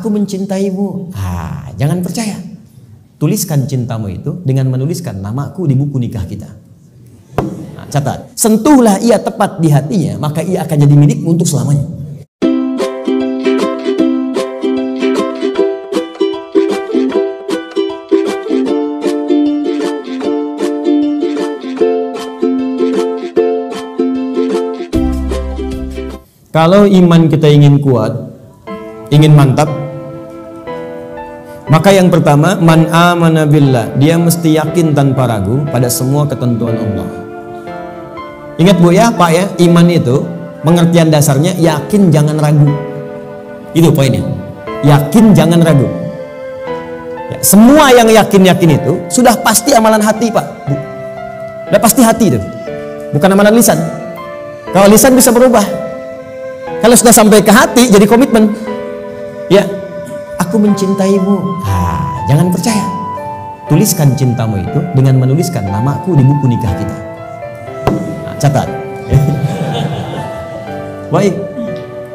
aku mencintaimu. Jangan percaya. Tuliskan cintamu itu dengan menuliskan namaku di buku nikah kita. Catat, sentuhlah ia tepat di hatinya, maka ia akan jadi milikmu untuk selamanya. Kalau iman kita ingin kuat, ingin mantap, maka yang pertama, man amana billah, dia mesti yakin tanpa ragu pada semua ketentuan Allah. Ingat Bu ya, Pak ya, iman itu pengertian dasarnya yakin jangan ragu. Itu poinnya. Yakin jangan ragu. Ya, semua yang yakin-yakin itu sudah pasti amalan hati, Pak, Bu. Sudah pasti hati itu. Bukan amalan lisan. Kalau lisan bisa berubah. Kalau sudah sampai ke hati jadi komitmen. Ya, aku mencintaimu. Jangan percaya. Tuliskan cintamu itu dengan menuliskan namaku di buku nikah kita. Catat. Baik.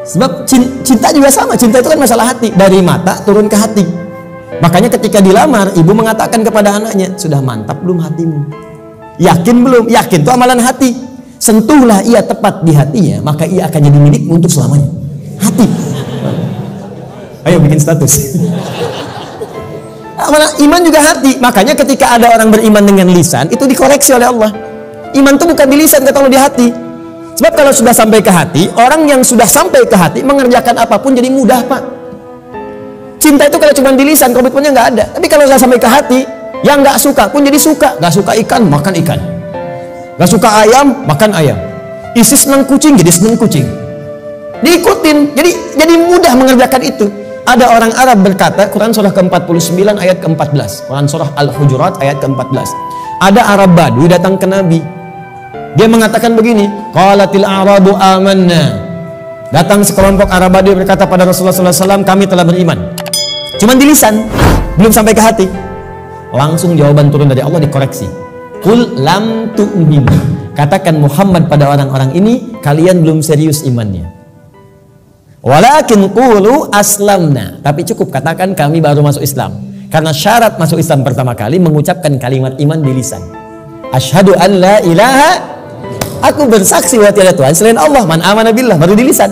Sebab cinta juga sama. Cinta itu kan masalah hati. Dari mata turun ke hati. Makanya ketika dilamar, ibu mengatakan kepada anaknya, sudah mantap belum hatimu? Yakin belum? Yakin itu amalan hati. Sentuhlah ia tepat di hatinya, maka ia akan jadi milikmu untuk selamanya. Hati. Ayo bikin status. Iman juga hati. Makanya ketika ada orang beriman dengan lisan, itu dikoreksi oleh Allah. Iman itu bukan di lisan, kata Allah, di hati. Sebab kalau sudah sampai ke hati, orang yang sudah sampai ke hati mengerjakan apapun jadi mudah, Pak. Cinta itu kalau cuma di lisan, komitmennya nggak ada. Tapi kalau sudah sampai ke hati, yang nggak suka pun jadi suka. Nggak suka ikan, makan ikan. Nggak suka ayam, makan ayam. Isi senang kucing, jadi senang kucing. Diikutin, jadi mudah mengerjakan itu. Ada orang Arab berkata, Quran surah ke-49 ayat ke-14, Quran surah Al-Hujurat ayat ke-14. Ada Arab Badui datang ke Nabi. Dia mengatakan begini, qalatil a'rabu amanna. Datang sekelompok Arab Badui berkata pada Rasulullah SAW, kami telah beriman. Cuman di lisan, belum sampai ke hati. Langsung jawaban turun dari Allah dikoreksi. Qul lam tu'minu. Katakan Muhammad pada orang-orang ini, kalian belum serius imannya. Walakin qulu aslamna. Tapi cukup katakan kami baru masuk Islam. Karena syarat masuk Islam pertama kali mengucapkan kalimat iman di lisan. Asyhadu an la ilaha, aku bersaksi bahwa tiada Tuhan selain Allah. Man amana billah, baru di lisan.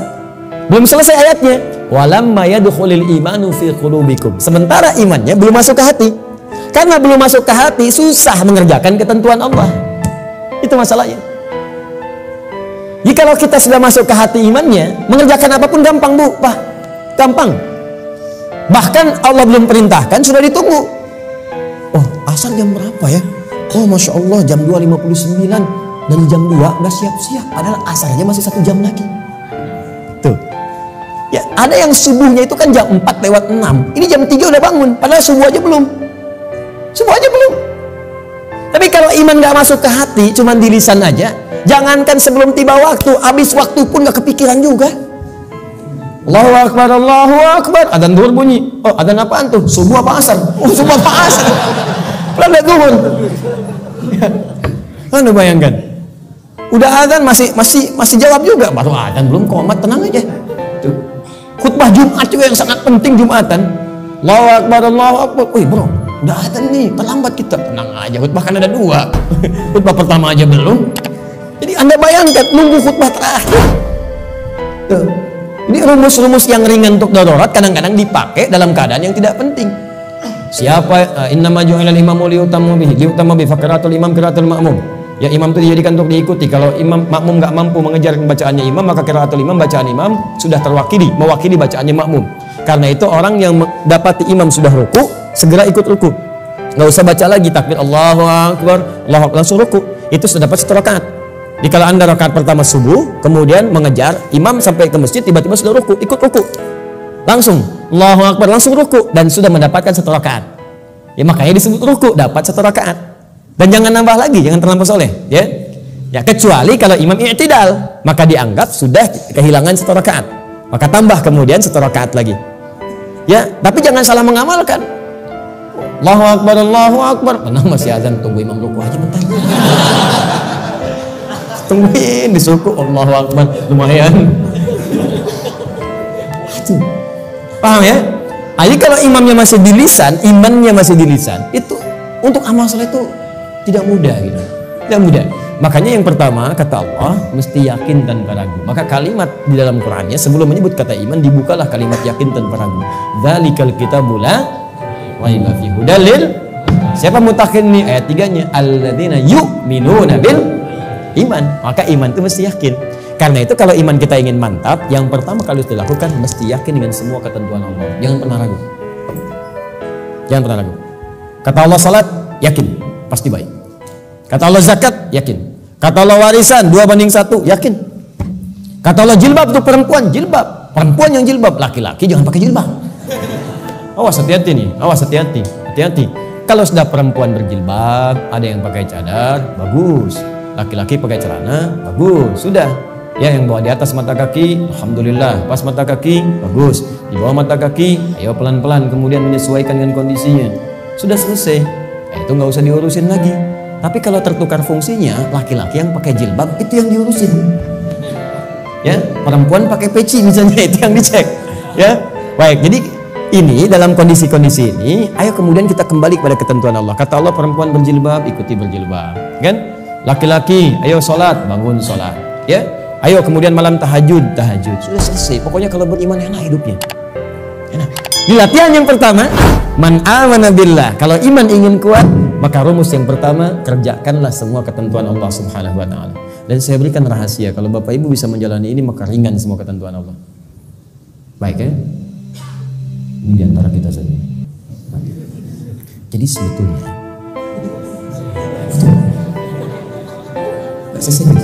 Belum selesai ayatnya. Walamma yadkhulul imanu fi qulubikum. Sementara imannya belum masuk ke hati. Karena belum masuk ke hati, susah mengerjakan ketentuan Allah. Itu masalahnya. Jikalau kita sudah masuk ke hati imannya, mengerjakan apapun gampang, Bu, Pak. Gampang. Bahkan Allah belum perintahkan, sudah ditunggu. Oh, asar jam berapa ya? Oh, Masya Allah, jam 2.59. Dari jam 2 udah siap-siap. Padahal asarnya masih 1 jam lagi. Tuh. Ya, ada yang subuhnya itu kan jam 4:06. Ini jam 3 udah bangun. Padahal subuh aja belum. Subuh aja belum. Tapi kalau iman gak masuk ke hati, cuman di lisan aja, jangankan sebelum tiba waktu, habis waktu pun gak kepikiran juga. Allahu Akbar, Allahu Akbar. Adzan zuhur bunyi. Oh, adzan apaan tuh? Subuh apa asar? Oh, subuh apa asar? Belum zuhur. Anda bayangkan. Udah adzan masih jawab juga. Baru adzan belum komat, tenang aja. Tuh. Khutbah Jumat juga yang sangat penting Jumatan. Allahu Akbar, Allahu Akbar. Wih, bro. Udah adzan nih, terlambat kita. Tenang aja, khutbah kan ada 2. Khutbah pertama aja belum. Jadi Anda bayangkan, nunggu khutbah terakhir. Tuh. Jadi rumus-rumus yang ringan untuk darurat kadang-kadang dipakai dalam keadaan yang tidak penting. Siapa innama ju'ilal imamu liyutamma bihi, liyutamma bi faqratul imam qiraatul ma'mum. Ya, imam itu dijadikan untuk diikuti. Kalau imam makmum nggak mampu mengejar bacaannya imam, maka qiraatul imam, bacaan imam sudah mewakili bacaannya makmum. Karena itu orang yang dapati imam sudah ruku, segera ikut ruku. Nggak usah baca lagi takbir Allahu Akbar, Allahu Akbar, langsung ruku. Itu sudah dapat 1 rakaat. Jadi kalau Anda rakaat pertama subuh, kemudian mengejar imam sampai ke masjid, tiba-tiba sudah ruku, ikut ruku. Langsung Allahu Akbar, langsung ruku dan sudah mendapatkan 1 rakaat. Ya, makanya disebut ruku, dapat 1 rakaat. Dan jangan nambah lagi, jangan terlampau soleh, ya. Ya, kecuali kalau imam i'tidal, maka dianggap sudah kehilangan 1 rakaat. Maka tambah kemudian 1 rakaat lagi. Ya, tapi jangan salah mengamalkan. Allahu Akbar, Allahu Akbar. Tenang, masih azan, tunggu imam ruku aja bentar. Tungguin di suku Allahu Akbar, lumayan. Paham ya? Jadi kalau imamnya masih di lisan, imannya masih di lisan, itu untuk amal soleh itu tidak mudah gitu. Tidak mudah. Makanya yang pertama kata Allah mesti yakin tanpa ragu. Maka kalimat di dalam Qur'annya sebelum menyebut kata iman dibukalah kalimat yakin tanpa ragu. Dzalikal kitabul la raiba fihi hudal lil. Siapa mutakin nih ayat 3-nya? Alladzina yu'minuna bil iman. Maka iman itu mesti yakin. Karena itu kalau iman kita ingin mantap, yang pertama kali harus dilakukan mesti yakin dengan semua ketentuan Allah. Jangan pernah ragu. Jangan pernah ragu. Kata Allah salat, yakin, pasti baik. Kata Allah zakat, yakin. Kata Allah warisan 2:1, yakin. Kata Allah jilbab untuk perempuan, jilbab. Perempuan yang jilbab, laki-laki jangan pakai jilbab. Awas hati-hati nih, awas hati-hati. Hati-hati. Kalau sudah perempuan berjilbab, ada yang pakai cadar, bagus. Laki-laki pakai celana, bagus. Sudah. Ya, yang bawa di atas mata kaki, alhamdulillah, pas mata kaki, bagus. Di bawah mata kaki, ayo pelan-pelan kemudian menyesuaikan dengan kondisinya. Sudah selesai. Itu nggak usah diurusin lagi. Tapi kalau tertukar fungsinya, laki-laki yang pakai jilbab itu yang diurusin. Ya, perempuan pakai peci misalnya itu yang dicek. Ya, baik. Jadi ini dalam kondisi-kondisi ini, ayo kemudian kita kembali kepada ketentuan Allah. Kata Allah perempuan berjilbab, ikuti berjilbab. Kan? Laki-laki, ayo sholat, bangun sholat. Ya, ayo kemudian malam tahajud, tahajud. Sudah selesai. Pokoknya kalau beriman enak hidupnya. Enak. Di latihan yang pertama, man amana billah. Kalau iman ingin kuat, maka rumus yang pertama, kerjakanlah semua ketentuan Allah Subhanahu wa taala. Dan saya berikan rahasia, kalau Bapak Ibu bisa menjalani ini, maka ringan semua ketentuan Allah. Baik ya? Ini diantara kita saja. Jadi sebetulnya itu gak seserius.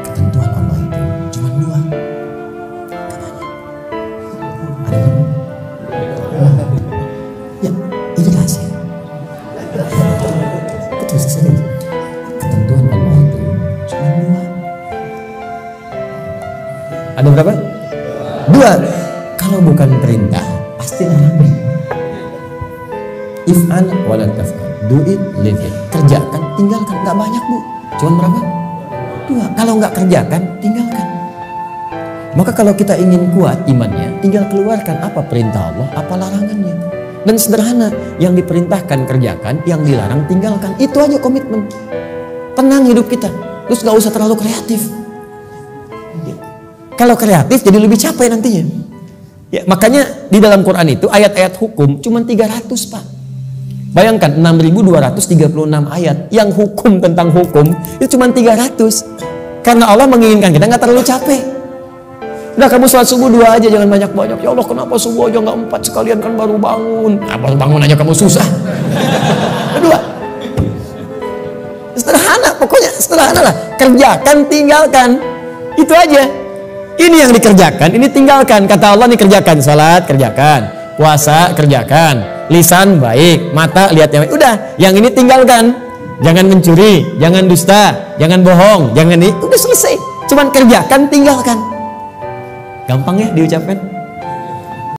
Ketentuan Allah itu cuma 2. Katanya. Ada berapa? Ya, ini rahasia. Betul seserius. Ketentuan Allah itu cuma 2. Ada berapa? 2. Kalau bukan perintah, pasti larangan. If'al wala taf'al. Do it, leave it. Kerjakan, tinggalkan. Gak banyak bu. Cuma berapa? 2. Kalau nggak kerjakan, tinggalkan. Maka kalau kita ingin kuat imannya, tinggal keluarkan apa perintah Allah, apa larangannya. Dan sederhana, yang diperintahkan kerjakan, yang dilarang tinggalkan. Itu aja komitmen. Tenang hidup kita. Terus nggak usah terlalu kreatif. Kalau kreatif jadi lebih capek nantinya. Ya, makanya di dalam Quran itu ayat-ayat hukum cuma 300 Pak. Bayangkan 6.236 ayat yang hukum tentang hukum itu cuma 300. Karena Allah menginginkan kita nggak terlalu capek. Udah kamu sholat subuh 2 aja, jangan banyak-banyak. Ya Allah kenapa subuh aja nggak 4 sekalian, kan baru bangun. Nah, baru bangun aja kamu susah. 2. Sederhana, pokoknya sederhana lah. Kerjakan, tinggalkan. Itu aja. Ini yang dikerjakan, ini tinggalkan. Kata Allah nih kerjakan, salat kerjakan, puasa kerjakan, lisan baik, mata lihat yang baik. Udah, yang ini tinggalkan. Jangan mencuri, jangan dusta, jangan bohong, jangan ini. Udah selesai. Cuman kerjakan, tinggalkan. Gampang ya diucapkan.